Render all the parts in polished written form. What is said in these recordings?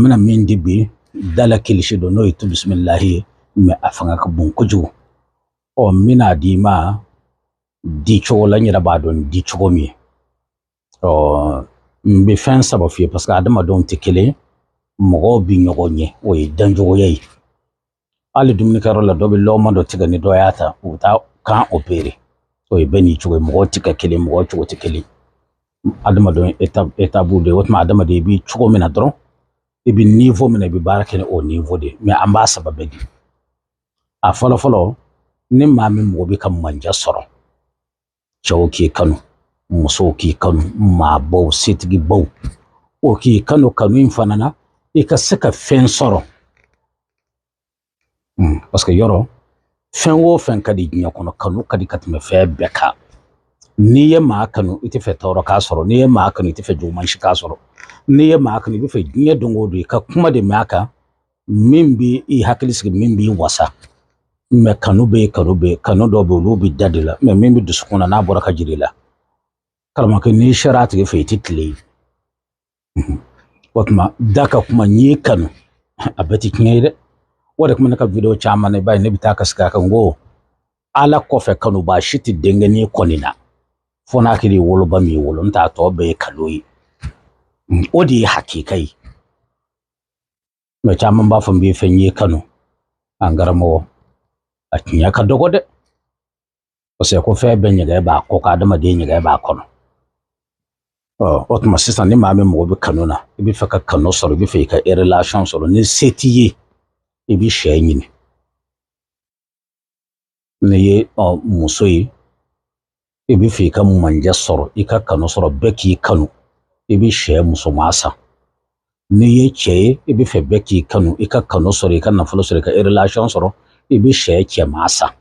Mina min dibi dala kilishi do no itu bismillahi me afanga ka bon koju o mina di ma di chola nyira ba don di chogomi o mbe fen sabo fi parce que adama don tikele mo bi nyogonye o e danjo yei ali dumni karo la do be lo mo do tiga ni do yata uta kan opere o e beni chogo mo tika kele mo chogo tikele adama don etabu de wotma adama de bi chogomi na dron ibi niveau mena bi barake o niveau de me amba sababe di a folo ni mami mo bi kam manja soro chawki kanu muso ki kanu ma bo sitgi bo o ki kanu infanana e ka saka fen soro parce que yoro fen wo fen kadi nya kono kanu kadi katme fe beka ni ye ma kanu ite fe toro ka soro ni ye ma kanu ite fe juman shi ka soro ni ye ma kanu bi fe nya dongo do ka kuma de maka mimbi i hakilisigi mimbi wasa me kanu do be lubi dadila me mimbi dusukuna na bora ka jirila kalma ke ni sharati ge fe titli watma daka kuma nyi kanu abeti knyede wada kuma naka video chama ne bay ne bitaka ska kan go ala kofe kanu ba shiti denge ni konina fona kiri wolo ba mi wolo nta to be kaloyi odi hakikai me chama ba fon bi fenye kanu angaramo atinya ka dogode ose ko fe benye ga ba ko ka dama de nyega ba kono otuma sisan ni mame mo bi kanuna ibi fe ka kanu soro bi fe ka relation soro ni setiye ibi shenyini ne ye musoyi ibi fe ka manja soro ika kanu soro beki kanu ibi she muso masa ni ye che ibi fe beki kanu ika kanu soro ika na folo soro ka relation soro ibi she che masa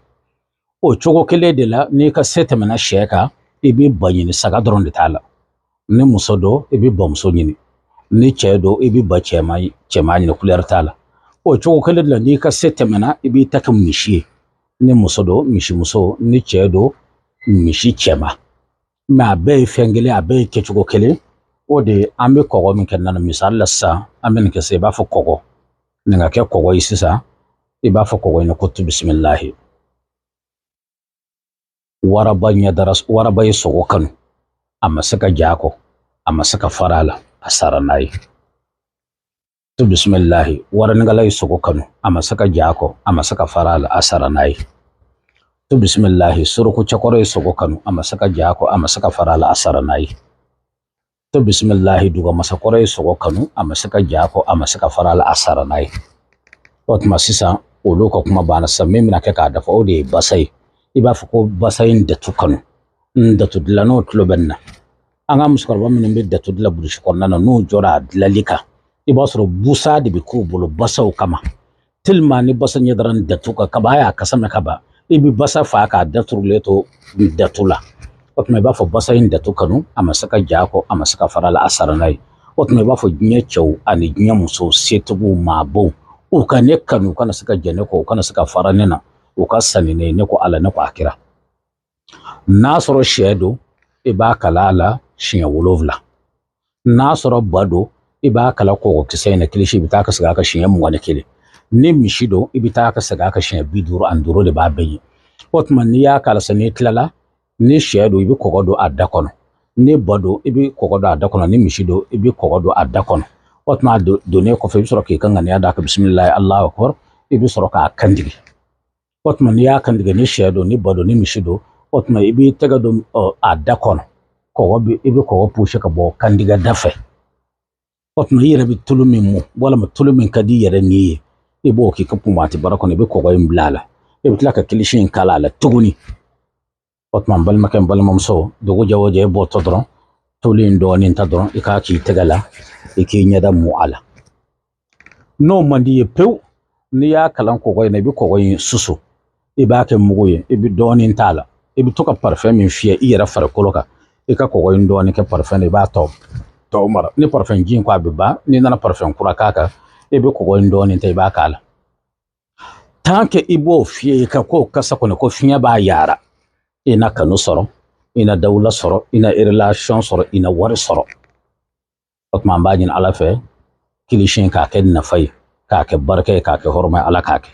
o chogo kele de la ni ka setemena sheka ibi banyini saga dron de tala ni musodo ibi bomso nyini ni chedo ibi ba chema ni kuler tala o chogo kele de la ni ka setemena ibi takam mishi ni musodo mishi muso ni chedo mishi chema ma be fengele abe ke chogo kele o de ambe kogo min kenana misal la sa ambe ke se ba fo kogo ni nga ke kogo isisa iba fo kogo ina kutu bismillahi warabanya daras warabay sogo kanu amma saka jako amma saka farala asaranai tu bismillahi warangalay sogo kanu amma saka jako amma saka farala asaranai tu bismillahi suruku chakore sogo kanu amma saka jako amma saka farala asaranai tu bismillahi duga masakore sogo kanu amma saka jako amma saka farala asaranai otma sisa uluka kuma bana samimina ke ka dafa odi basai iba fuko basayin da tukanu da tudla no tulobenna anga muskarba min be da tudla burush konna no jora dlalika iba soro busa de biku bulu basau kama tilma ni basan yadaran da tuka ka baya kasama ka ba ibi basa fa ka da turleto da tula otme ba fo basayin da tukanu amasaka jako amasaka farala asaranai otme ba fo nya chew ani nya muso setubu mabo o kane kanu kana saka jene ko kana saka faranena o ka sanine ne ko ala ne ko akira nasoro shedo iba kalala shinya wolovla nasoro bado iba kala ko kisene kilishi bitaka saka ka shinya mwana kile ni mishido ibitaka saka ka shinya biduru anduro le babeyi otman ni ya kala sane klala ni shedo ibi kogodo adakono ni bado ibi kogodo adakono ni mishido ibi kogodo adakono otma do ne ko fe soro ke kanga ne ada ka bismillah allahu akbar ibi soro ka kandigi otma ni ya kandigi ni shedo ni bado ni mishido otma ibi tega do adakono ko bi ibi ko pushe ka bo kandiga dafe otma yere bi tulumi mu wala ma tulumi kadi yere ni ibo ki ka pumati barako ne bi ko imblala ibi tlaka kilishin kala la tuguni otma bal makan bal mamso dogo jawoje bo todron tulin do nin tadron ikaki tegala iki nyada muala no mandi ye pew ni ya kalan kogoy na bi kogoy susu iba ke mugoye ibi donin tala ibi toka parfum min fiye iyara far koloka ika kogoy ndoni ke parfum iba to mara ni parfum jin kwa biba ni nana parfum kura kaka ibi kogoy ndoni ta iba kala tanke ibo fiye ka ko kasa ko finya ba yara ina kanu soro ina dawla soro ina relation soro ina war soro otman bajin ala fe kilishin ka ke nafai ka ke barkai ka ke hormai ala ka ke